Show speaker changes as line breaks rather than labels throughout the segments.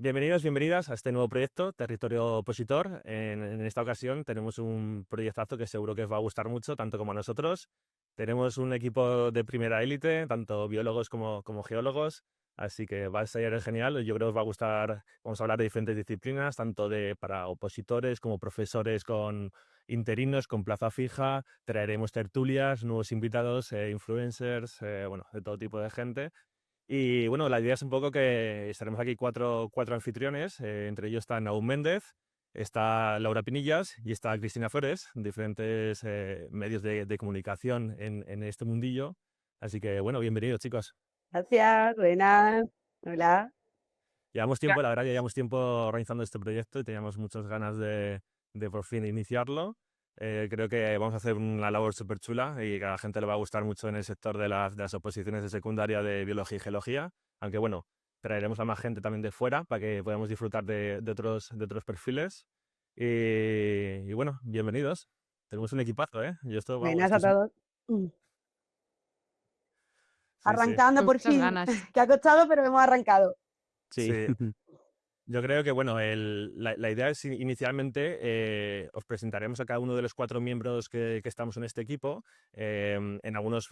Bienvenidos, bienvenidas a este nuevo proyecto, Territorio Opositor. En esta ocasión tenemos un proyectazo que seguro que os va a gustar mucho, tanto como a nosotros. Tenemos un equipo de primera élite, tanto biólogos como geólogos, así que va a ser genial. Yo creo que os va a gustar. Vamos a hablar de diferentes disciplinas, tanto para opositores como profesores con interinos, con plaza fija. Traeremos tertulias, nuevos invitados, influencers, bueno, de todo tipo de gente. Y bueno, la idea es un poco que estaremos aquí cuatro anfitriones, entre ellos está Nahum Méndez, está Laura Pinillas y está Cristina Flores, diferentes medios de comunicación en este mundillo. Así que bueno, bienvenidos chicos.
Gracias, buenas. Hola.
Llevamos tiempo, la verdad, ya llevamos tiempo organizando este proyecto y teníamos muchas ganas de por fin iniciarlo. Creo que vamos a hacer una labor súper chula y que a la gente le va a gustar mucho en el sector de las oposiciones de secundaria de biología y geología. Aunque bueno, traeremos a más gente también de fuera para que podamos disfrutar de otros perfiles. Y bueno, bienvenidos. Tenemos un equipazo, ¿eh? Yo esto, vamos,
Buenas
esto
a
es un...
todos.
Sí, sí,
Arrancando
Con
por
muchas
fin,
ganas.
que ha costado, pero hemos arrancado.
Sí.
sí. Yo creo que, bueno, la idea es inicialmente os presentaremos a cada uno de los cuatro miembros que estamos en este equipo. En algunos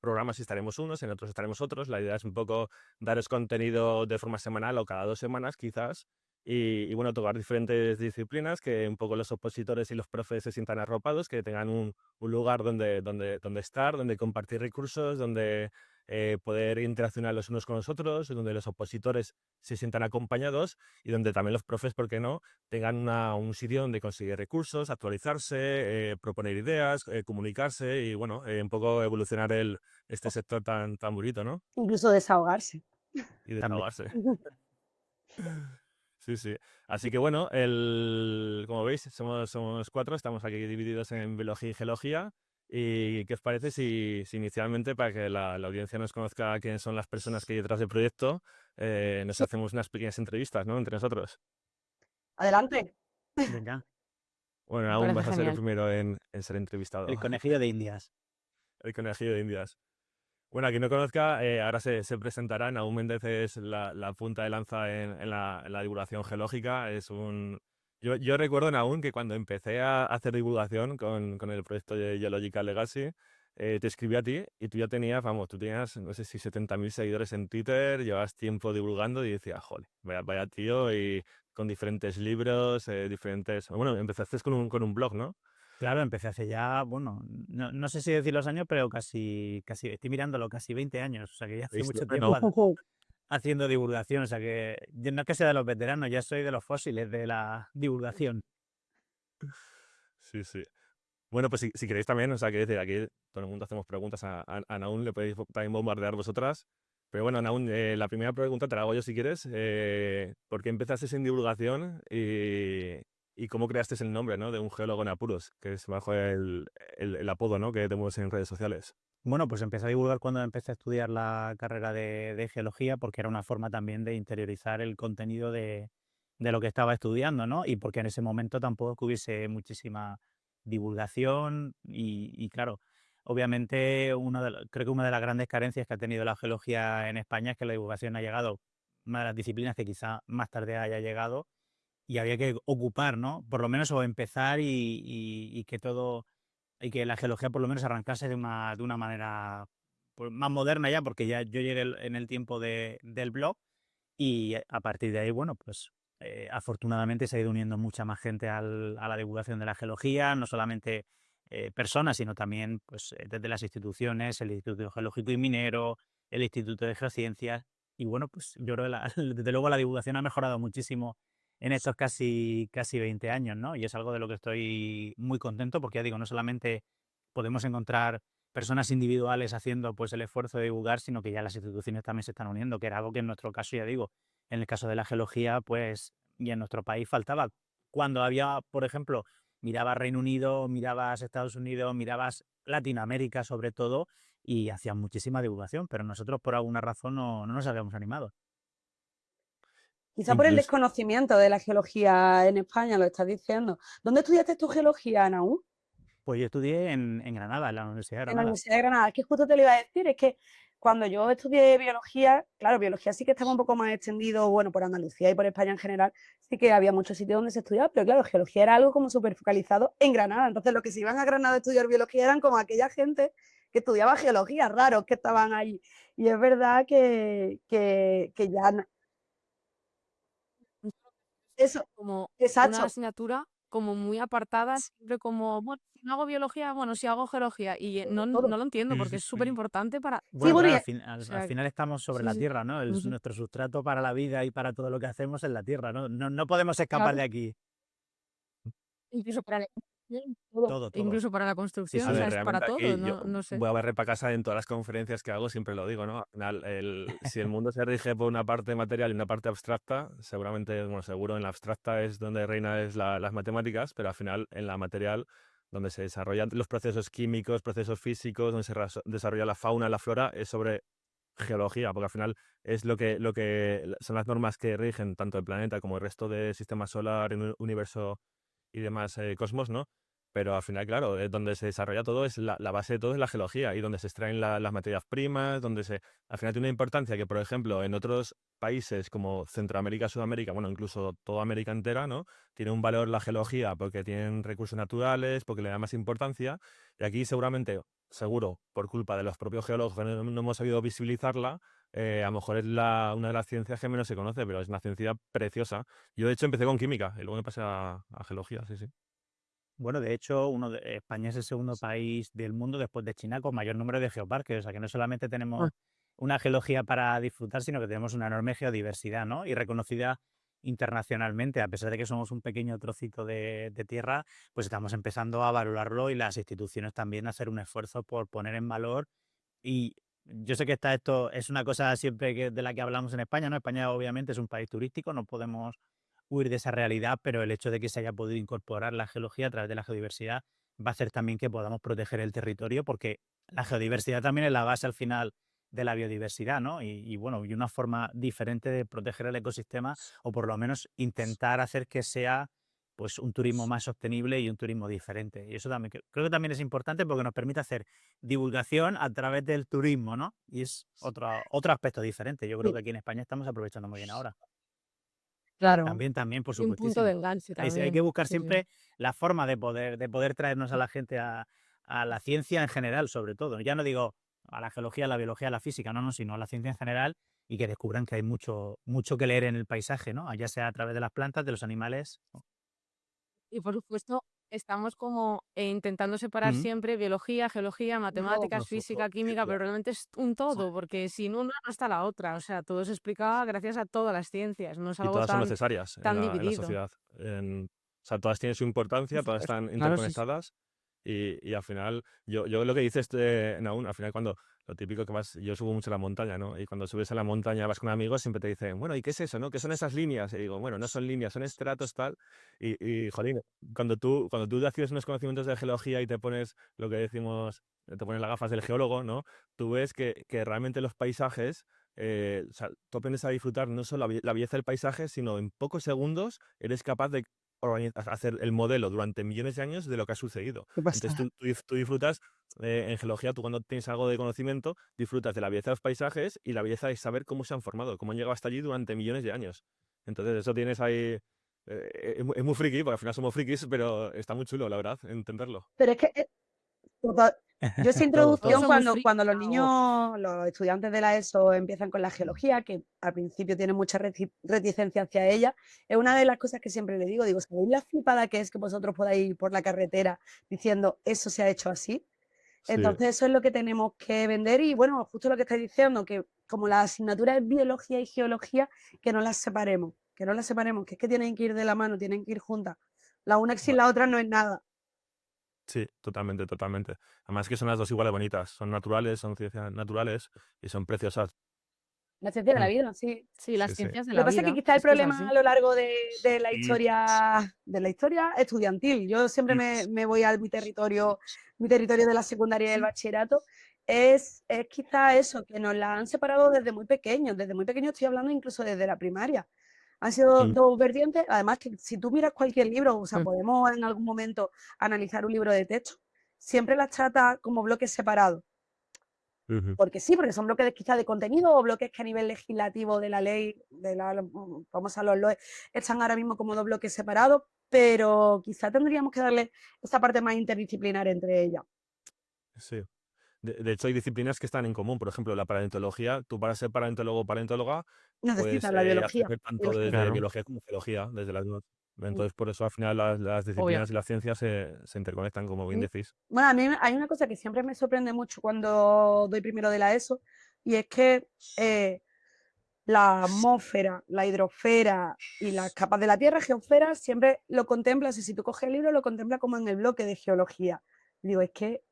programas estaremos unos, en otros estaremos otros. La idea es un poco daros contenido de forma semanal o cada 2 semanas, quizás. Y bueno, tocar diferentes disciplinas, que un poco los opositores y los profes se sientan arropados, que tengan un lugar donde estar, donde compartir recursos, donde poder interaccionar los unos con los otros, donde los opositores se sientan acompañados y donde también los profes, ¿por qué no?, tengan un sitio donde conseguir recursos, actualizarse, proponer ideas, comunicarse y, bueno, un poco evolucionar este sector tan bonito, ¿no?
Incluso desahogarse.
Y
También.
desahogarse. Sí, sí. Así que, bueno, como veis, somos cuatro, estamos aquí divididos en biología y geología. ¿Y qué os parece si inicialmente, para que la audiencia nos conozca quiénes son las personas que hay detrás del proyecto, nos
Sí,
hacemos unas pequeñas entrevistas, ¿no?, entre nosotros?
adelante.
Venga.
Bueno,
Me
aún
parece
vas a ser el
genial.
primero en ser entrevistado.
El conejillo de Indias.
El conejillo de Indias. Bueno, a quien no conozca, ahora se presentará. Nahum Méndez es la punta de lanza en la divulgación geológica. Yo recuerdo, Nahum, que cuando empecé a hacer divulgación con el proyecto de Geological Legacy, te escribí a ti y tú ya tenías, vamos, tú tenías, no sé si 70.000 seguidores en Twitter, llevas tiempo divulgando y decía, joder, vaya tío, y con diferentes libros, diferentes... Bueno, empezaste con un blog, ¿no?
Claro, empecé hace ya, bueno, no sé si decir los años, pero casi, estoy mirándolo, casi 20 años. O sea que ya hace
¿Veis?
mucho tiempo
Bueno,
haciendo divulgación. O sea que yo no es que sea de los veteranos, ya soy de los fósiles de la divulgación.
sí, sí. Bueno, pues si queréis también, o sea, que decir, aquí todo el mundo hacemos preguntas a Naun, le podéis también bombardear vosotras. Pero bueno, Naun, la primera pregunta te la hago yo si quieres. ¿Por qué empezaste en divulgación y cómo creaste el nombre, ¿no?, de un geólogo en apuros, que es bajo el apodo, ¿no?, que tenemos en redes sociales?
Bueno, pues empecé a divulgar cuando empecé a estudiar la carrera de geología, porque era una forma también de interiorizar el contenido de lo que estaba estudiando, ¿no? Y porque en ese momento tampoco hubiese muchísima divulgación y claro, obviamente creo que una de las grandes carencias que ha tenido la geología en España es que la divulgación ha llegado, una de las disciplinas que quizá más tarde haya llegado y había que ocupar, ¿no? Por lo menos o empezar y que todo y que la geología por lo menos arrancase de una manera pues, más moderna ya, porque ya yo llegué en el tiempo del blog y a partir de ahí, bueno, pues afortunadamente se ha ido uniendo mucha más gente a la divulgación de la geología, no solamente personas, sino también pues, desde las instituciones, el Instituto Geológico y Minero, el Instituto de Geociencias. Y bueno, pues yo creo que desde luego la divulgación ha mejorado muchísimo en estos casi 20 años, ¿no? Y es algo de lo que estoy muy contento porque ya digo, no solamente podemos encontrar personas individuales haciendo pues el esfuerzo de divulgar, sino que ya las instituciones también se están uniendo, que era algo que en nuestro caso, ya digo, en el caso de la geología, pues, y en nuestro país faltaba. Cuando había, por ejemplo, mirabas Reino Unido, mirabas Estados Unidos, mirabas Latinoamérica sobre todo, y hacían muchísima divulgación, pero nosotros por alguna razón no nos habíamos animado.
Quizá por el
Incluso,
desconocimiento de la geología en España, lo estás diciendo. ¿Dónde estudiaste tu geología, Anaú?
Pues yo estudié en Granada, en la Universidad de
En la
Granada.
Universidad de Granada. Es que justo te lo iba a decir, es que cuando yo estudié biología, claro, biología sí que estaba un poco más extendido, bueno, por Andalucía y por España en general, sí que había muchos sitios donde se estudiaba, pero claro, geología era algo como súper focalizado en Granada. Entonces, los que se iban a Granada a estudiar biología eran como aquella gente que estudiaba geología, raros que estaban ahí. Y es verdad que ya... Eso,
Como una
exacto.
asignatura como muy apartada, siempre como, bueno, si no hago biología, bueno, si hago geología. Y no
Todo.
lo entiendo porque es súper importante para
Sí,
Bueno,
todo.
bueno,
claro,
y
al
O sea,
final estamos sobre
sí,
la
sí.
Tierra, ¿no?
Ujú.
Nuestro sustrato para la vida y para todo lo que hacemos es la Tierra, ¿no? No podemos escapar
Claro,
de aquí.
incluso para la, todo,
Todo, todo.
incluso para la
Sí,
construcción,
A
o
sí.
sea,
ver,
es para
realmente
todo,
aquí yo
no sé.
voy a barrer para casa en todas las conferencias que hago, siempre lo digo, ¿no? Al final, si el mundo se rige por una parte material y una parte abstracta, seguramente, bueno, seguro en la abstracta es donde reina las matemáticas, pero al final en la material, donde se desarrollan los procesos químicos, procesos físicos, donde se desarrolla la fauna, la flora, es sobre geología, porque al final es lo que son las normas que rigen tanto el planeta como el resto del sistema solar, el universo y demás cosmos, ¿no? Pero al final, claro, donde se desarrolla todo es la base de todo es la geología y donde se extraen las materias primas, al final tiene una importancia que, por ejemplo, en otros países como Centroamérica, Sudamérica, bueno, incluso toda América entera, ¿no? Tiene un valor la geología porque tienen recursos naturales, porque le da más importancia. Y aquí seguramente, seguro, por culpa de los propios geólogos que no hemos sabido visibilizarla, a lo mejor es una de las ciencias que menos se conoce, pero es una ciencia preciosa. Yo, de hecho, empecé con química y luego me pasé a geología, sí, sí.
Bueno, de hecho, España es el segundo país del mundo después de China con mayor número de geoparques. O sea que no solamente
Ah,
tenemos una geología para disfrutar, sino que tenemos una enorme geodiversidad, ¿no? Y reconocida internacionalmente, a pesar de que somos un pequeño trocito de tierra, pues estamos empezando a valorarlo y las instituciones también a hacer un esfuerzo por poner en valor. Y yo sé que esto es una cosa siempre de la que hablamos en España, ¿no? España obviamente es un país turístico, no podemos huir de esa realidad, pero el hecho de que se haya podido incorporar la geología a través de la geodiversidad va a hacer también que podamos proteger el territorio, porque la geodiversidad también es la base al final de la biodiversidad, ¿no? Y bueno, y una forma diferente de proteger el ecosistema, o por lo menos intentar hacer que sea pues un turismo más sostenible y un turismo diferente. Y eso también creo que también es importante porque nos permite hacer divulgación a través del turismo, ¿no? Y es otro aspecto diferente. Yo creo
sí,
que aquí en España estamos aprovechando muy bien ahora.
claro.
También, por
y un punto de
supuestísimo.
enganche
Hay que
también.
buscar
Sí, sí.
siempre la forma de poder traernos a la gente a la ciencia en general, sobre todo. Ya no digo a la geología, a la biología, a la física, no, sino a la ciencia en general y que descubran que hay mucho, mucho que leer en el paisaje, ¿no? Ya sea a través de las plantas, de los animales.
Y por supuesto, estamos como intentando separar
Ujú.
siempre biología, geología,
No,
matemáticas, física, química, pero realmente es un todo, porque sin una no está la otra. O sea, todo se explica gracias a todas las ciencias, no es
Y
algo
todas son
tan,
necesarias
tan
en la
dividido.
sociedad. O sea, todas tienen su importancia,
Por
todas
supuesto.
están
Claro, sí, sí.
interconectadas y al final, yo lo que dices, Naún, al final cuando lo típico que yo subo mucho a la montaña, ¿no? Y cuando subes a la montaña vas con amigos, siempre te dicen, bueno, ¿y qué es eso, no? ¿Qué son esas líneas? Y digo, bueno, no son líneas, son estratos, tal. Jolín, cuando tú adquieres unos conocimientos de geología y te pones lo que decimos, te pones las gafas del geólogo, ¿no? Tú ves que realmente los paisajes o sea, tú aprendes a disfrutar no solo la belleza del paisaje, sino en pocos segundos eres capaz de hacer el modelo durante millones de años de lo que ha sucedido.
qué
Entonces
pasada.
tú disfrutas, en geología, tú cuando tienes algo de conocimiento, disfrutas de la belleza de los paisajes y la belleza de saber cómo se han formado, cómo han llegado hasta allí durante millones de años. Entonces eso tienes ahí... es muy friki, porque al final somos frikis, pero está muy chulo, la verdad, entenderlo.
Pero es que total, yo esa
Todo,
Todos
introducción
todo.
somos
cuando
frikis,
los
algo.
niños, los estudiantes de la ESO empiezan con la geología, que al principio tienen mucha reticencia hacia ella, es una de las cosas que siempre le digo, ¿sabéis la flipada que es que vosotros podáis ir por la carretera diciendo eso se ha hecho así?
Sí.
Entonces eso es lo que tenemos que vender y bueno, justo lo que estáis diciendo, que como la asignatura es biología y geología, que no las separemos, que es que tienen que ir de la mano, tienen que ir juntas. La una sin la otra no es nada.
Sí, totalmente, totalmente. Además que son las dos igual de bonitas. Son naturales, son ciencias naturales y son preciosas.
La ciencia de la
Mm,
vida, sí.
Sí, las
sí, sí.
ciencias de
Lo que
la
pasa es que
vida,
quizá el
es que es
problema
así.
a lo largo de
Y
de la historia estudiantil, yo siempre me voy a mi territorio de la secundaria y del bachillerato, es quizá eso, que nos la han separado desde muy pequeños estoy hablando incluso desde la primaria. Han sido
Mm,
dos vertientes, además que si tú miras cualquier libro, o sea,
Mm.
podemos en algún momento analizar un libro de texto, siempre las trata como bloques separados.
Ujú.
Porque sí, porque son bloques quizás de contenido o bloques que a nivel legislativo de la ley, vamos a los LOE, están ahora mismo como dos bloques separados, pero quizá tendríamos que darle esa parte más interdisciplinar entre ellas.
Sí. De hecho, hay disciplinas que están en común. Por ejemplo, la paleontología. Tú para ser paleontólogo o paleontóloga, puedes
Necesitas la biología
hacer tanto
y la
desde
Claro.
biología como geología, desde las dos.
Mm.
Entonces, por eso al final las
Obvio.
disciplinas y las ciencias se interconectan, como bien
Sí.
decís.
Bueno, a mí hay una cosa que siempre me sorprende mucho cuando doy primero de la ESO, y es que la atmósfera, la hidrosfera y las capas de la Tierra, geosfera, siempre lo contemplas, y si tú coges el libro, lo contempla como en el bloque de geología. Digo, es que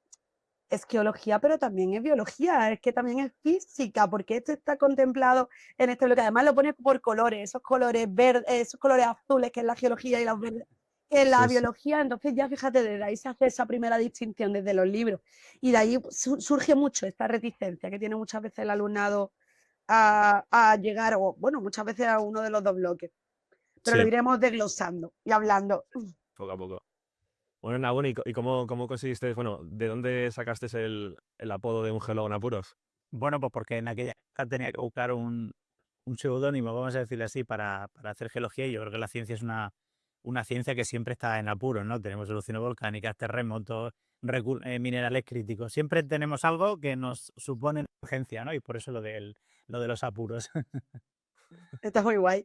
es geología, pero también es biología, es que también es física, porque esto está contemplado en este bloque. Además lo pone por colores, esos colores verdes, esos colores azules que es la geología y los verdes que es la
Sí, sí.
biología. Entonces ya fíjate, desde ahí se hace esa primera distinción desde los libros. Y de ahí surge mucho esta reticencia que tiene muchas veces el alumnado a llegar, o bueno, muchas veces a uno de los dos bloques. Pero lo
Sí,
iremos desglosando y hablando.
poco a poco. Bueno, Nabón, ¿y cómo conseguiste, bueno, de dónde sacaste el apodo de un geólogo en apuros?
Bueno, pues porque en aquella época tenía que buscar un seudónimo, vamos a decirlo así, para hacer geología. Y yo creo que la ciencia es una ciencia que siempre está en apuros, ¿no? Tenemos erupciones volcánicas, terremotos, minerales críticos. Siempre tenemos algo que nos supone urgencia, ¿no? Y por eso lo de los apuros.
Está muy guay.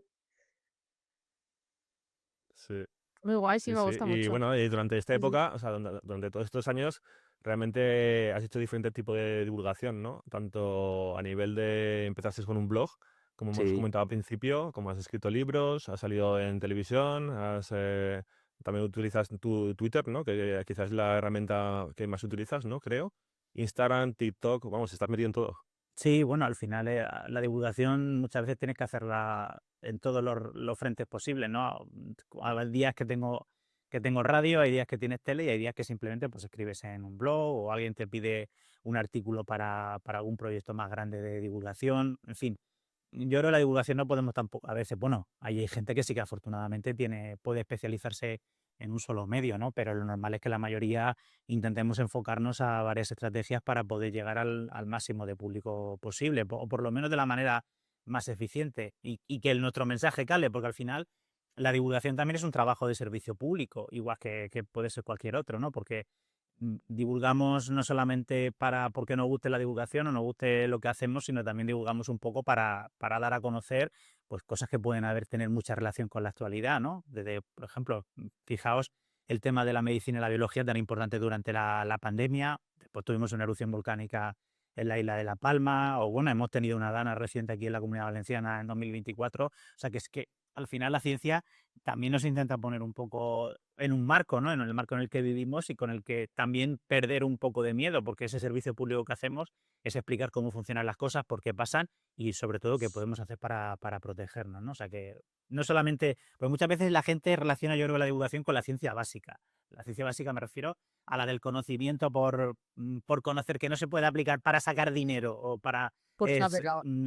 Sí.
Muy guay, sí,
Sí,
me
sí.
gusta
Y
mucho.
bueno, y durante esta
Ujú.
época, o sea, durante todos estos años, realmente has hecho diferentes tipos de divulgación, ¿no? Tanto a nivel de empezaste con un blog, como hemos
Sí.
comentado al principio, como has escrito libros, has salido en televisión, también utilizas tu Twitter, ¿no? Que quizás es la herramienta que más utilizas, ¿no? Creo. Instagram, TikTok, vamos, estás metido en todo.
Sí, bueno, al final la divulgación muchas veces tienes que hacerla en todos los frentes posibles, ¿no? Hay días que tengo radio, hay días que tienes tele y hay días que simplemente pues escribes en un blog o alguien te pide un artículo para algún proyecto más grande de divulgación. En fin, yo creo que la divulgación no podemos tampoco, a veces, bueno, hay gente que sí que afortunadamente puede especializarse en un solo medio, ¿no? Pero lo normal es que la mayoría intentemos enfocarnos a varias estrategias para poder llegar al máximo de público posible, o por lo menos de la manera más eficiente y que nuestro mensaje cale, porque al final la divulgación también es un trabajo de servicio público, igual que puede ser cualquier otro, ¿no? Porque divulgamos no solamente porque nos guste la divulgación o nos guste lo que hacemos, sino también divulgamos un poco para dar a conocer pues, cosas que pueden tener mucha relación con la actualidad, ¿no? Desde, por ejemplo, fijaos el tema de la medicina y la biología tan importante durante la pandemia. Después tuvimos una erupción volcánica en la isla de La Palma, o bueno, hemos tenido una dana reciente aquí en la Comunidad Valenciana en 2024. O sea, que es que al final la ciencia también nos intenta poner un poco en un marco, ¿no? En el marco en el que vivimos y con el que también perder un poco de miedo, porque ese servicio público que hacemos es explicar cómo funcionan las cosas, por qué pasan y sobre todo qué podemos hacer para protegernos, ¿no? O sea que no solamente, pues muchas veces la gente relaciona, yo creo, la divulgación con la ciencia básica. La ciencia básica me refiero a la del conocimiento por conocer, que no se puede aplicar para sacar dinero o para
Por saber.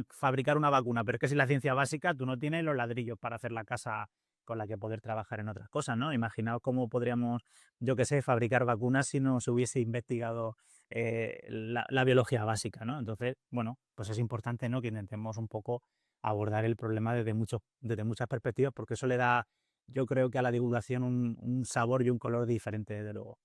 fabricar una vacuna. Pero es que si la ciencia básica, tú no tienes los ladrillos para hacer la casa con la que poder trabajar en otras cosas, ¿no? Imaginaos cómo podríamos, yo qué sé, fabricar vacunas si no se hubiese investigado la biología básica, ¿no? Entonces, bueno, pues es importante, ¿no? Que intentemos un poco abordar el problema desde muchas perspectivas, porque eso le da, yo creo que a la divulgación un sabor y un color diferente, desde luego.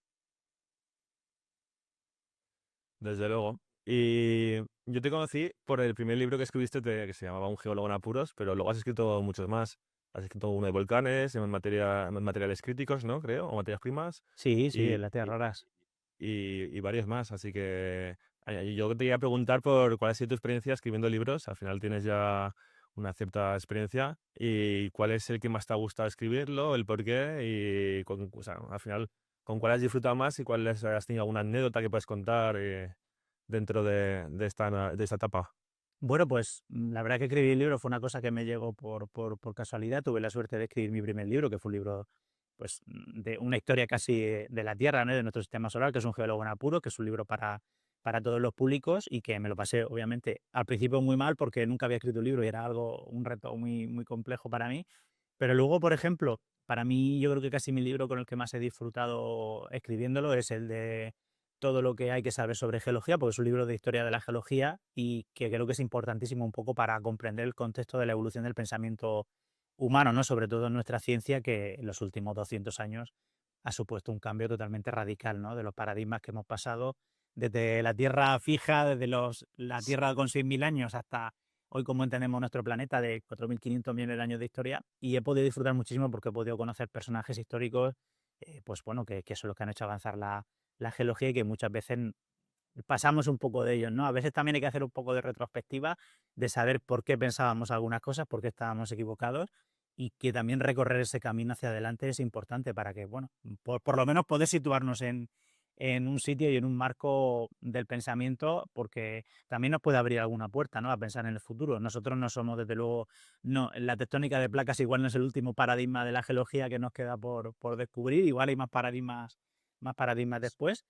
Desde luego. Y yo te conocí por el primer libro que escribiste, que se llamaba Un geólogo en apuros, pero luego has escrito muchos más. Has escrito uno de volcanes, en materiales críticos, ¿no? Creo, o materias primas,
Sí, sí,
y,
en las tierras raras.
y varios más. Así que yo te iba a preguntar por cuál ha sido tu experiencia escribiendo libros. Al final tienes ya una cierta experiencia. ¿Y cuál es el que más te ha gustado escribirlo, el por qué? Y o sea, al final, ¿con cuál has disfrutado más y cuál has tenido alguna anécdota que puedes contar dentro de esta etapa?
Bueno, pues la verdad que escribir el libro fue una cosa que me llegó por casualidad. Tuve la suerte de escribir mi primer libro, que fue un libro pues, de una historia casi de la Tierra, ¿no? De nuestro sistema solar, que es Un geólogo en apuro, que es un libro para todos los públicos y que me lo pasé, obviamente, al principio muy mal porque nunca había escrito un libro y era un reto muy, muy complejo para mí. Pero luego, por ejemplo, para mí yo creo que casi mi libro con el que más he disfrutado escribiéndolo es el de todo lo que hay que saber sobre geología, porque es un libro de historia de la geología y que creo que es importantísimo un poco para comprender el contexto de la evolución del pensamiento humano, ¿no? Sobre todo en nuestra ciencia, que en los últimos 200 años ha supuesto un cambio totalmente radical, ¿no? De los paradigmas que hemos pasado desde la Tierra fija, desde la Tierra con 6.000 años hasta hoy como entendemos nuestro planeta de 4.500 millones de años de historia, y he podido disfrutar muchísimo porque he podido conocer personajes históricos, pues bueno, que son los que han hecho avanzar la geología y que muchas veces pasamos un poco de ellos, ¿no? A veces también hay que hacer un poco de retrospectiva, de saber por qué pensábamos algunas cosas, por qué estábamos equivocados, y que también recorrer ese camino hacia adelante es importante para que, bueno, por lo menos poder situarnos en un sitio y en un marco del pensamiento, porque también nos puede abrir alguna puerta, ¿no? A pensar en el futuro. Nosotros no somos, desde luego, no, la tectónica de placas igual no es el último paradigma de la geología que nos queda por descubrir, igual hay más paradigmas después,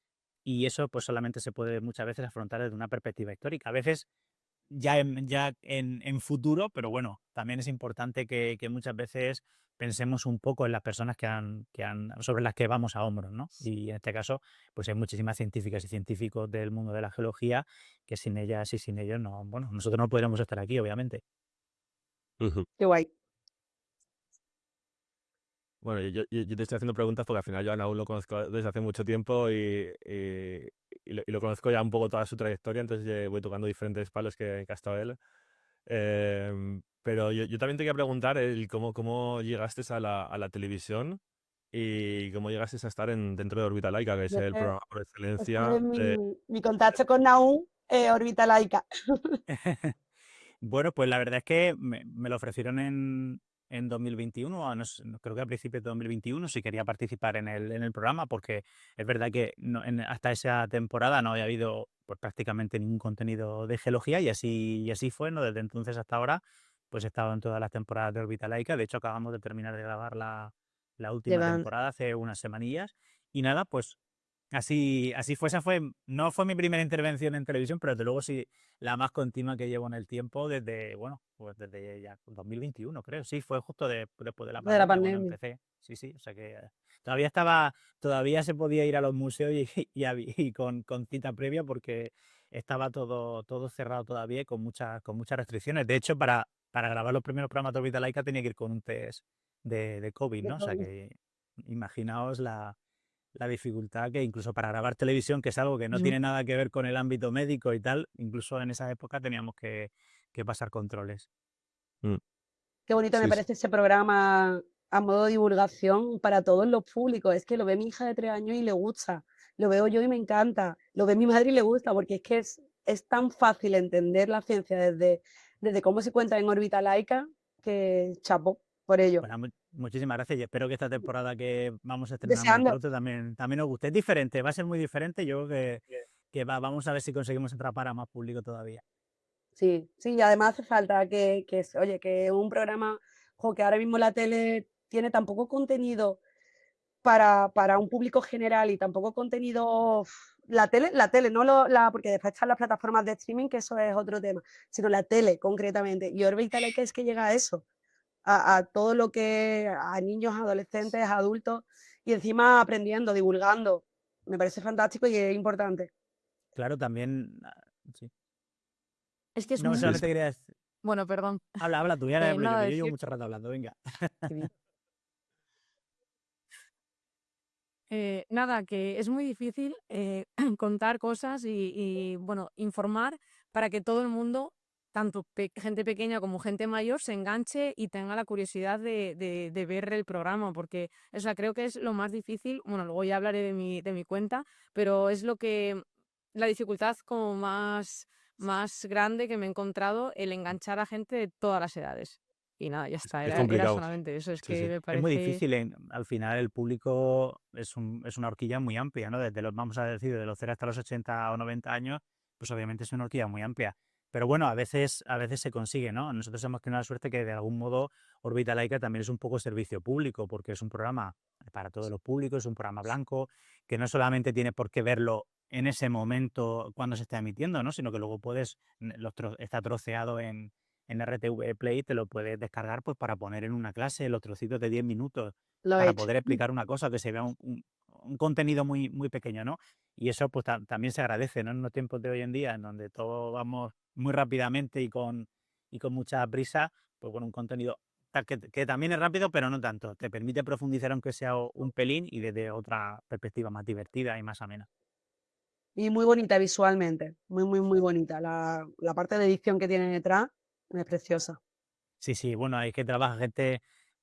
y eso pues solamente se puede muchas veces afrontar desde una perspectiva histórica. A veces ya en futuro, pero bueno, también es importante que muchas veces pensemos un poco en las personas sobre las que vamos a hombros, ¿no? Y en este caso, pues hay muchísimas científicas y científicos del mundo de la geología que sin ellas y sin ellos no, bueno, nosotros no podríamos estar aquí, obviamente.
Ujú.
Qué guay.
Bueno, yo te estoy haciendo preguntas porque al final yo a Naúl lo conozco desde hace mucho tiempo y lo conozco ya un poco toda su trayectoria, entonces voy tocando diferentes palos que ha estado él. Pero yo también te quería preguntar cómo llegaste a la televisión y cómo llegaste a estar dentro de Órbita Laica, que es
Yo
el
sé,
programa por
ese
excelencia
es
de...
mi contacto con Nahum, órbita laica.
Bueno, pues la verdad es que me lo ofrecieron en 2021, no sé, creo que a principios de 2021, si quería participar en el programa, porque es verdad que hasta esa temporada no había habido pues, prácticamente ningún contenido de geología y así fue, ¿no? Desde entonces hasta ahora, pues he estado en todas las temporadas de Órbita Laica. De hecho, acabamos de terminar de grabar la última
Llevan.
temporada hace unas semanillas. Y nada, pues así fue, no fue mi primera intervención en televisión, pero desde luego sí la más continua que llevo en el tiempo desde, bueno, pues desde ya 2021, creo. Sí, fue justo después de la
De la
pandemia cuando
pandemia.
empecé. Sí, sí, o sea que todavía se podía ir a los museos y con cita previa porque estaba todo cerrado todavía y con muchas restricciones. De hecho, para grabar los primeros programas de Orbita Laica tenía que ir con un test de COVID,
De
¿no? O sea
COVID.
que imaginaos la dificultad que incluso para grabar televisión, que es algo que no
Es
tiene nada que ver con el ámbito médico y tal, incluso en esa época teníamos que pasar controles.
Mm,
Qué bonito me
sí, sí.
parece ese programa a modo de divulgación para todos los públicos. Es que lo ve mi hija de 3 años y le gusta. Lo veo yo y me encanta. Lo ve mi madre y le gusta, porque es que es tan fácil entender la ciencia desde cómo se cuenta en órbita laica que chapo por ello.
Bueno, muchísimas gracias y espero que esta temporada que vamos a estrenar muy
Deseando.
pronto también os guste. Es diferente, va a ser muy diferente. Yo creo vamos a ver si conseguimos atrapar a más público todavía.
Sí, sí, y además hace falta oye, que un programa, jo, que ahora mismo la tele tiene tan poco contenido para un público general y tampoco contenido, la tele, no porque después están las plataformas de streaming, que eso es otro tema, sino la tele concretamente. Y Orbe y que es que llega a eso, a todo lo que, a niños, adolescentes, adultos, y encima aprendiendo, divulgando. Me parece fantástico y es importante.
Claro, también, sí.
que es
No,
muy...
Sí, sí.
solamente quería decir,
Bueno, perdón.
habla tú, ya,
Nada,
que yo llevo
decir
mucho rato hablando, venga.
Nada, que es muy difícil contar cosas bueno, informar para que todo el mundo, tanto gente pequeña como gente mayor, se enganche y tenga la curiosidad de ver el programa, porque, o sea, creo que es lo más difícil. Bueno, luego ya hablaré de mi cuenta, pero es la dificultad como más grande que me he encontrado, el enganchar a gente de todas las edades. Y nada, ya está,
Es
era
complicado.
solamente eso, es
Sí,
que
sí.
me
Es muy
parece...
difícil, al final el público es una horquilla muy amplia, ¿no? Vamos a decir, de los 0 hasta los 80 o 90 años, pues obviamente es una horquilla muy amplia. Pero bueno, a veces se consigue, ¿no? Nosotros hemos tenido la suerte que de algún modo Órbita Laica también es un poco servicio público, porque es un programa para todos los públicos, es un programa blanco, que no solamente tienes por qué verlo en ese momento cuando se está emitiendo, ¿no? Sino que luego está troceado en RTV Play, te lo puedes descargar pues para poner en una clase los trocitos de 10 minutos
Lo he
para
hecho.
poder explicar una cosa, que se vea un contenido muy, muy pequeño, ¿no? y eso pues también se agradece, ¿no? En los tiempos de hoy en día, en donde todo vamos muy rápidamente y con mucha prisa, pues con un contenido que también es rápido, pero no tanto. Te permite profundizar aunque sea un pelín y desde otra perspectiva más divertida y más amena.
Y muy bonita visualmente, muy, muy, muy bonita. La parte de edición que tiene detrás es preciosa.
Sí, sí, bueno, hay que trabajar gente,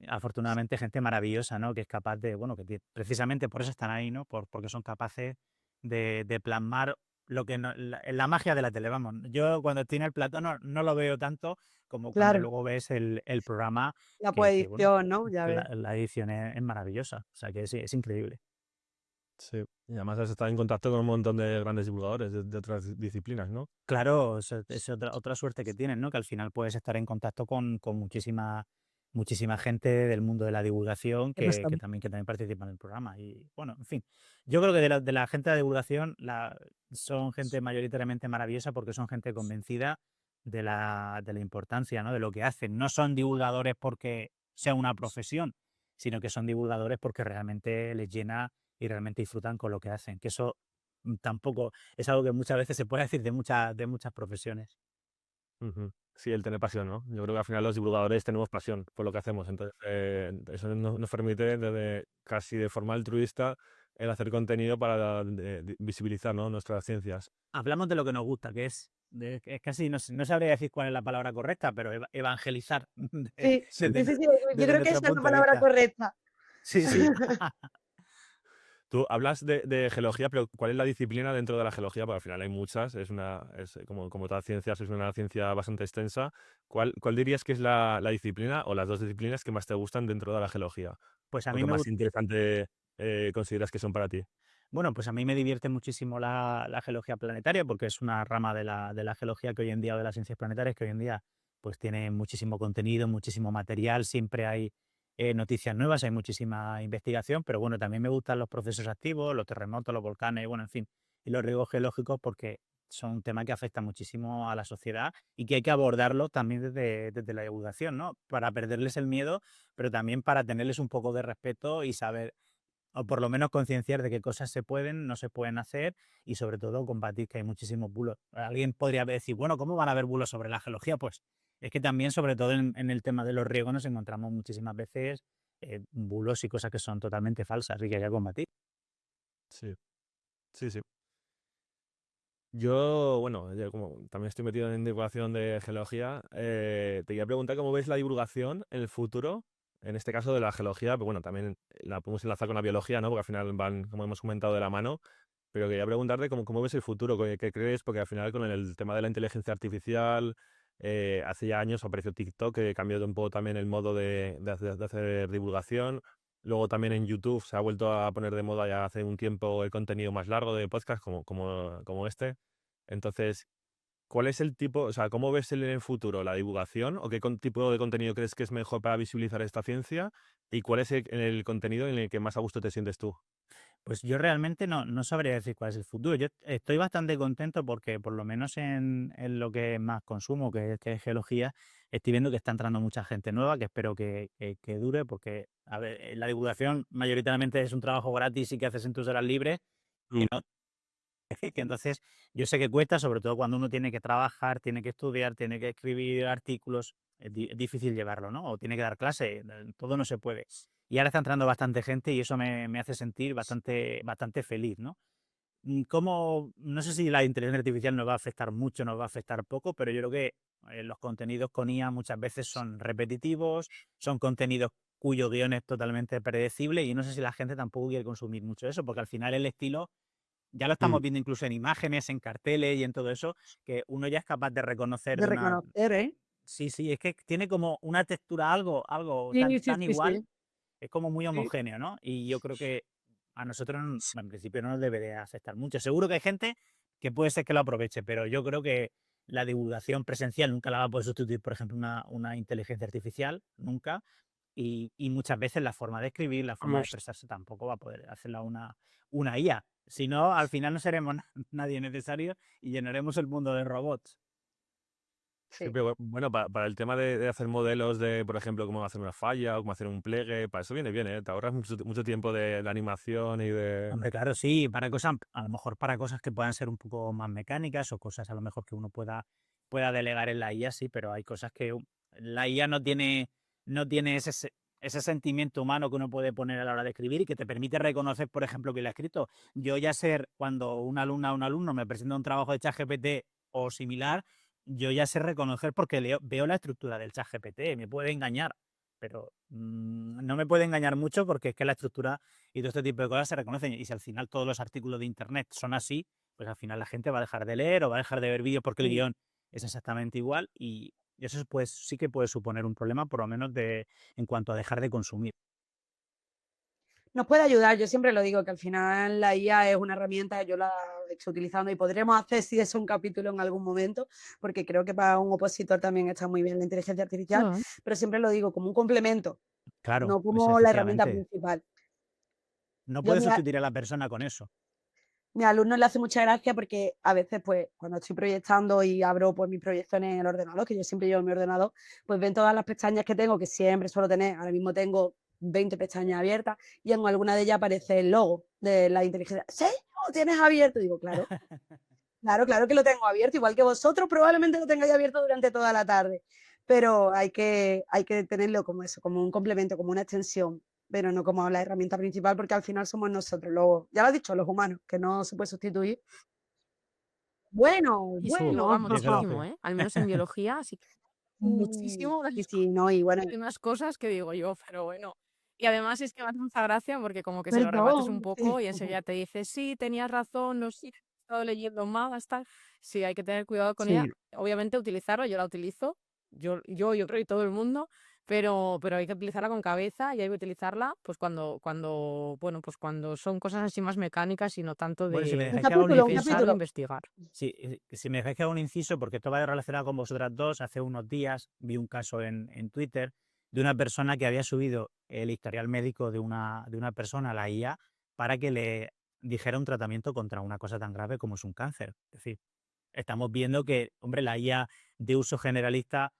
afortunadamente, gente maravillosa, ¿no? Que es capaz de, bueno, precisamente por eso están ahí, ¿no? Porque son capaces de plasmar lo que la magia de la tele, vamos. Yo cuando estoy en el plató no lo veo tanto como cuando
Claro,
luego ves el programa,
la
bueno,
poedición, ¿no? Ya
que
ves.
la edición es maravillosa. O sea que sí, es increíble.
Sí. Y además has estado en contacto con un montón de grandes divulgadores de otras disciplinas, ¿no?
Claro, es otra suerte que tienen, ¿no? Que al final puedes estar en contacto con muchísima gente del mundo de la divulgación
Qué pasada.
que también participa en el programa. Y bueno, en fin, yo creo que de la gente de la divulgación son gente mayoritariamente maravillosa porque son gente convencida de la importancia, ¿no? De lo que hacen. No son divulgadores porque sea una profesión, sino que son divulgadores porque realmente les llena y realmente disfrutan con lo que hacen. Que eso tampoco es algo que muchas veces se puede decir de muchas profesiones.
Ujú. Sí, el tener pasión, ¿no? Yo creo que al final los divulgadores tenemos pasión por lo que hacemos. Entonces, eso nos permite casi de forma altruista el hacer contenido para visibilizar, ¿no? Nuestras ciencias.
Hablamos de lo que nos gusta, que es casi, no sabría decir cuál es la palabra correcta, pero evangelizar
Sí,
Sí.
sí, sí, sí, yo
desde
creo que
nuestro
esa es la
punto de
palabra
vista.
correcta.
Sí,
Sí.
sí.
Tú hablas de geología, pero ¿cuál es la disciplina dentro de la geología? Porque al final hay muchas, como todas ciencias, es una ciencia bastante extensa. ¿Cuál dirías que es la disciplina o las dos disciplinas que más te gustan dentro de la geología?
Pues a
¿O
mí
que
me
más
gusta.
interesante consideras que son para ti?
Bueno, pues a mí me divierte muchísimo la geología planetaria porque es una rama de la geología que hoy en día, o de las ciencias planetarias, que hoy en día pues tiene muchísimo contenido, muchísimo material, siempre hay noticias nuevas, hay muchísima investigación, pero bueno, también me gustan los procesos activos, los terremotos, los volcanes, bueno, en fin, y los riesgos geológicos porque son un tema que afecta muchísimo a la sociedad y que hay que abordarlo también desde la divulgación, ¿no? Para perderles el miedo, pero también para tenerles un poco de respeto y saber o por lo menos concienciar de qué cosas se pueden, no se pueden hacer y sobre todo combatir que hay muchísimos bulos. Alguien podría decir, bueno, ¿cómo van a haber bulos sobre la geología? Pues es que también, sobre todo en el tema de los riegos, nos encontramos muchísimas veces bulos y cosas que son totalmente falsas y que hay que combatir.
Sí, sí, sí. Yo, bueno, yo como también estoy metido en divulgación de geología, te quería preguntar cómo ves la divulgación en el futuro, en este caso de la geología, pero bueno, también la podemos enlazar con la biología, ¿no? Porque al final van, como hemos comentado, de la mano. Pero quería preguntarte cómo ves el futuro, qué crees, porque al final con el tema de la inteligencia artificial, hace ya años apareció TikTok, que cambió un poco también el modo de hacer divulgación. Luego también en YouTube se ha vuelto a poner de moda ya hace un tiempo el contenido más largo de podcast como este. Entonces, ¿cuál es el tipo, o sea, cómo ves en el futuro la divulgación o qué tipo de contenido crees que es mejor para visibilizar esta ciencia y cuál es el contenido en el que más a gusto te sientes tú?
Pues yo realmente no sabría decir cuál es el futuro. Yo estoy bastante contento porque por lo menos en lo que más consumo, que es geología, estoy viendo que está entrando mucha gente nueva, que espero que dure, porque a ver, la divulgación mayoritariamente es un trabajo gratis y que haces en tus horas libres.
Mm.
Que entonces yo sé que cuesta, sobre todo cuando uno tiene que trabajar, tiene que estudiar, tiene que escribir artículos, es difícil llevarlo, ¿no? O tiene que dar clase, todo no se puede. Y ahora está entrando bastante gente y eso me hace sentir bastante feliz, ¿no? No sé si la inteligencia artificial nos va a afectar mucho, nos va a afectar poco, pero yo creo que los contenidos con IA muchas veces son repetitivos, son contenidos cuyo guión es totalmente predecible y no sé si la gente tampoco quiere consumir mucho eso, porque al final el estilo ya lo
Mm.
estamos viendo incluso en imágenes, en carteles y en todo eso, que uno ya es capaz de reconocer
De reconocer, ¿eh?
Sí, sí, es que tiene como una textura algo
Sí,
tan,
sí,
tan
sí,
igual,
sí.
es como muy
Sí.
homogéneo, ¿no? Y yo creo que a nosotros, en principio, no nos debería afectar mucho. Seguro que hay gente que puede ser que lo aproveche, pero yo creo que la divulgación presencial nunca la va a poder sustituir, por ejemplo, una inteligencia artificial, nunca. Y muchas veces la forma de escribir, la forma de
Vamos.
expresarse tampoco va a poder hacerla una IA. Si no, al final no seremos nadie necesario y llenaremos el mundo de robots.
Sí,
Sí.
pero bueno, para el tema de hacer modelos de, por ejemplo, cómo hacer una falla o cómo hacer un pliegue, para eso viene bien, ¿eh? Te ahorras mucho tiempo de animación y de...
Hombre, claro, sí, para cosas, a lo mejor para cosas que puedan ser un poco más mecánicas o cosas a lo mejor que uno pueda delegar en la IA, sí, pero hay cosas que la IA no tiene ese sentimiento humano que uno puede poner a la hora de escribir y que te permite reconocer, por ejemplo, que lo ha escrito. Yo ya sé, cuando una alumna o un alumno me presenta un trabajo de ChatGPT o similar, yo ya sé reconocer porque veo la estructura del ChatGPT, me puede engañar, pero no me puede engañar mucho porque es que la estructura y todo este tipo de cosas se reconocen. Y si al final todos los artículos de Internet son así, pues al final la gente va a dejar de leer o va a dejar de ver vídeos porque el
Mm.
guión es exactamente igual y eso pues sí que puede suponer un problema, por lo menos en cuanto a dejar de consumir.
Nos puede ayudar, yo siempre lo digo, que al final la IA es una herramienta, yo la estoy utilizando y podremos hacer si es un capítulo en algún momento, porque creo que para un opositor también está muy bien la inteligencia artificial,
Ah,
pero siempre lo digo como un complemento,
Claro,
no
pues
como la herramienta
efectivamente.
principal.
No
Yo
puede
mi,
sustituir a la persona con eso.
mis alumnos le hace mucha gracia porque a veces, pues, cuando estoy proyectando y abro pues mis proyecciones en el ordenador, que yo siempre llevo mi ordenador, pues ven todas las pestañas que tengo, que siempre suelo tener, ahora mismo tengo 20 pestañas abiertas y en alguna de ellas aparece el logo de la inteligencia. ¿Sí? ¿Lo tienes abierto? Digo, claro, claro que lo tengo abierto, igual que vosotros probablemente lo tengáis abierto durante toda la tarde, pero hay que tenerlo como eso, como un complemento, como una extensión, pero no como la herramienta principal, porque al final somos nosotros, ya lo has dicho, los humanos, que no se puede sustituir. Bueno,
y se innova
bueno.
Desde luego
muchísimo,
que
¿eh? Al menos en biología, sí que muchísimo.
Sí, sí, no, y bueno,
Hay unas cosas que digo yo, pero bueno. Y además es que me hace mucha gracia porque como que se lo rebates un
perdón,
poco
sí.
y enseguida te dice, sí, tenías razón, no sé, he estado leyendo más, tal. Sí, hay que tener cuidado con ella.
Sí,
Obviamente utilizarlo, yo la utilizo, yo creo que todo el mundo, pero hay que utilizarla con cabeza y hay que utilizarla pues bueno, pues cuando son cosas así más mecánicas y no tanto
bueno, si me
un
dejáis que haga un
capítulo, un
inciso,
pensar o
capítulo.
investigar.
si me dejáis que haga un inciso, porque esto va relacionado con vosotras dos, hace unos días vi un caso en Twitter de una persona que había subido el historial médico de una persona a la IA para que le dijera un tratamiento contra una cosa tan grave como es un cáncer. Es decir, estamos viendo que, hombre, la IA de uso generalista,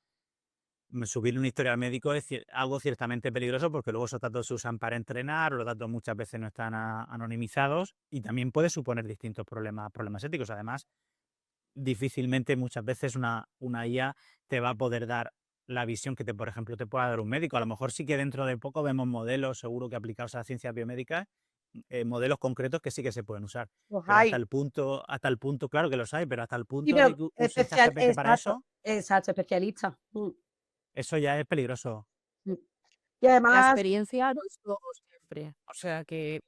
subir un historial médico es algo ciertamente peligroso porque luego esos datos se usan para entrenar, los datos muchas veces no están anonimizados y también puede suponer distintos problemas éticos. Además, difícilmente muchas veces una IA te va a poder dar la visión que, por ejemplo, te pueda dar un médico. A lo mejor sí que dentro de poco vemos modelos, seguro que aplicados a las ciencias biomédicas, modelos concretos que sí que se pueden usar.
Los
Pero
hay.
hasta el punto, claro que los hay, pero hasta el
Sí,
punto de
pero
que use ChatGPT para
exacto,
eso,
exacto, especialista.
eso ya es peligroso.
Mm. Y
La
además,
experiencia no es todo siempre. O sea que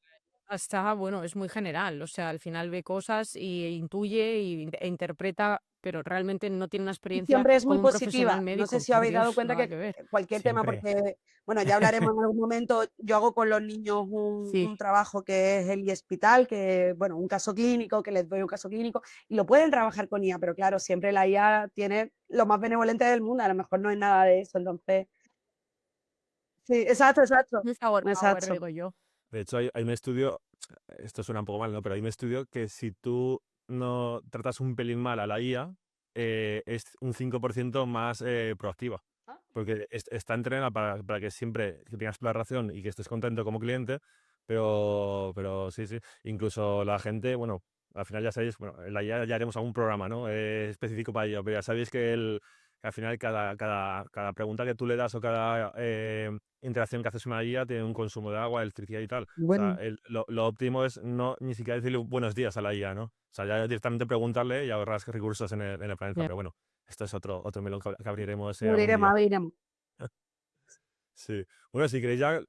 bueno, es muy general. O sea, al final ve cosas y intuye e interpreta, pero realmente no tiene una
y
experiencia
siempre es muy
como un profesional
positiva. No sé
médico.
si os
Por
habéis dado
Dios,
cuenta
nada
que
que ver.
cualquier tema,
Siempre.
porque, bueno, ya hablaremos en algún momento, yo hago con los niños un,
Sí.
un trabajo que es el hospital, que, bueno, un caso clínico, que les doy un caso clínico, y lo pueden trabajar con IA, pero claro, siempre la IA tiene lo más benevolente del mundo, a lo mejor no es nada de eso, entonces, sí, exacto, exacto,
Muy Flower Power,
exacto.
digo yo.
De hecho, hay un estudio, esto suena un poco mal, ¿no? Pero hay un estudio que si tú no tratas un pelín mal a la IA, es un 5% más proactiva.
Ah.
Porque está entrenada para que siempre que tengas la razón y que estés contento como cliente, pero sí, sí. Incluso la gente, bueno, al final ya sabéis, bueno, en la IA ya haremos algún programa, ¿no? Específico para ello, pero ya sabéis que al final cada pregunta que tú le das o cada interacción que haces con una IA tiene un consumo de agua, electricidad y tal. O sea,
Bueno,
lo óptimo es no ni siquiera decirle buenos días a la IA, ¿no? O sea, ya directamente preguntarle y ahorras recursos en el planeta.
Ya.
Pero bueno, esto es otro melón que abriremos algún
abriremos,
día.
abriremos.
Sí. Bueno, si queréis ya,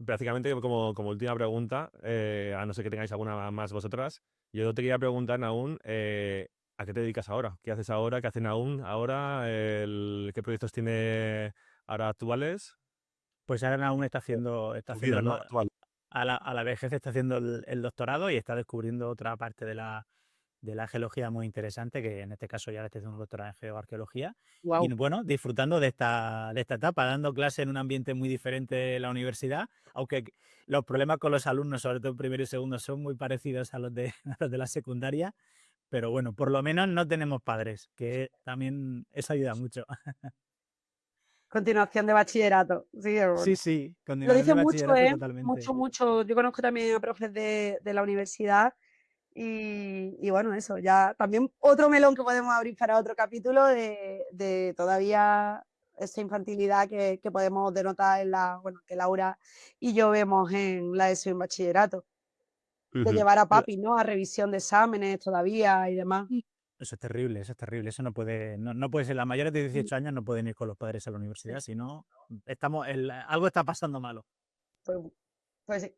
prácticamente como última pregunta, a no ser que tengáis alguna más vosotras, yo te quería preguntar, Naún, ¿a qué te dedicas ahora? ¿Qué haces ahora? ¿Qué hace Naún ahora? ¿Qué proyectos tiene ahora actuales?
Pues ahora aún está
Tu
haciendo
vida, ¿no? Actual.
a la vejez está haciendo el doctorado y está descubriendo otra parte de la geología muy interesante, que en este caso ya estoy haciendo un doctorado en geoarqueología.
Wow.
Y bueno, disfrutando de esta etapa, dando clase en un ambiente muy diferente de la universidad, aunque los problemas con los alumnos, sobre todo en primero y segundo, son muy parecidos a los de, a los de la secundaria, pero bueno, por lo menos no tenemos padres, que también eso ayuda mucho.
Continuación de bachillerato. Sí, es
Sí,
bueno.
sí,
Lo
continuación de
dicen mucho,
bachillerato
¿eh?
totalmente.
Mucho. Yo conozco también a profes de la universidad y bueno, eso, ya también otro melón que podemos abrir para otro capítulo de todavía esa infantilidad que podemos denotar en bueno, que Laura y yo vemos en la ESO y en bachillerato, de
Ujú.
llevar a papi, ¿no? A revisión de exámenes todavía y demás.
Eso es terrible, eso es terrible. Eso no puede ser. Las mayores de 18 años no pueden ir con los padres a la universidad,
Sí,
si no, algo está pasando malo.
pues, pues sí.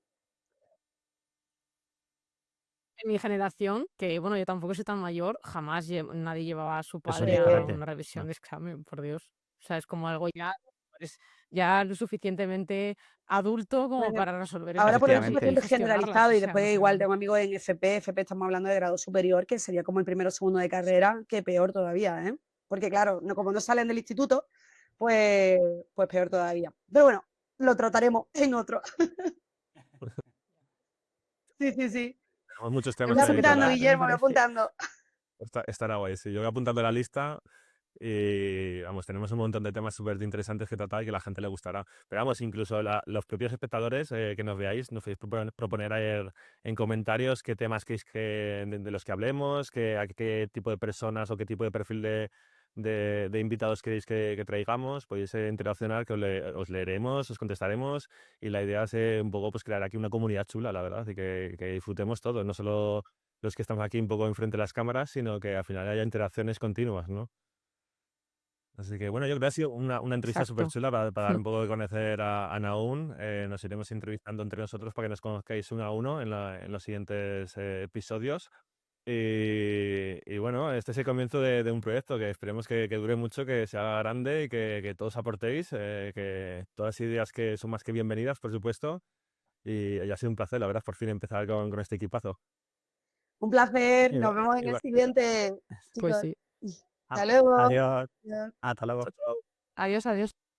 En mi generación, que bueno, yo tampoco soy tan mayor, jamás nadie llevaba a su
Eso es
padre a
disparate.
una revisión
No.
de examen, por Dios. O sea, es como algo pues, ya lo suficientemente adulto como
Bueno,
para resolver
ahora por el
Efectivamente.
FP
y
es
gestionarlas.
generalizado
O
y
sea, no
después
sé,
igual tengo amigos en FP estamos hablando de grado superior, que sería como el primero o segundo de carrera, que peor todavía, ¿eh? Porque claro, como no salen del instituto, pues, pues peor todavía. Pero bueno, lo trataremos en otro. Sí, sí, sí.
Tenemos muchos
Me
temas
voy
que
Súper
apuntando,
guay,
tratar.
me
Guillermo, me voy
parece.
apuntando.
Estará guay, sí. Yo voy apuntando la lista y vamos, tenemos un montón de temas súper interesantes que tratar y que a la gente le gustará. Pero vamos, incluso los propios espectadores que nos veáis, nos podéis proponer ahí en comentarios qué temas queréis de los que hablemos, a qué tipo de personas o qué tipo de perfil de invitados queréis que traigamos. Podéis interaccionar, que os leeremos, os contestaremos y la idea es un poco pues crear aquí una comunidad chula, la verdad, y que disfrutemos todos, no solo los que estamos aquí un poco enfrente de las cámaras, sino que al final haya interacciones continuas, ¿no? Así que bueno, yo creo que ha sido una entrevista súper
exacto.
chula para dar un poco de conocer a Nahún. Nos iremos entrevistando entre nosotros para que nos conozcáis uno a uno en los siguientes episodios. Y bueno, este es el comienzo de un proyecto que esperemos que dure mucho, que sea grande y que todos aportéis, que todas las ideas que son más que bienvenidas, por supuesto. Y ha sido un placer, la verdad, por fin empezar con este equipazo.
Un placer. Nos
Igual-
vemos en el
igual.
siguiente,
Pues
chicos.
sí.
Hasta luego.
Adiós.
Adiós.
Hasta luego.
Chao, chao.
Adiós, adiós.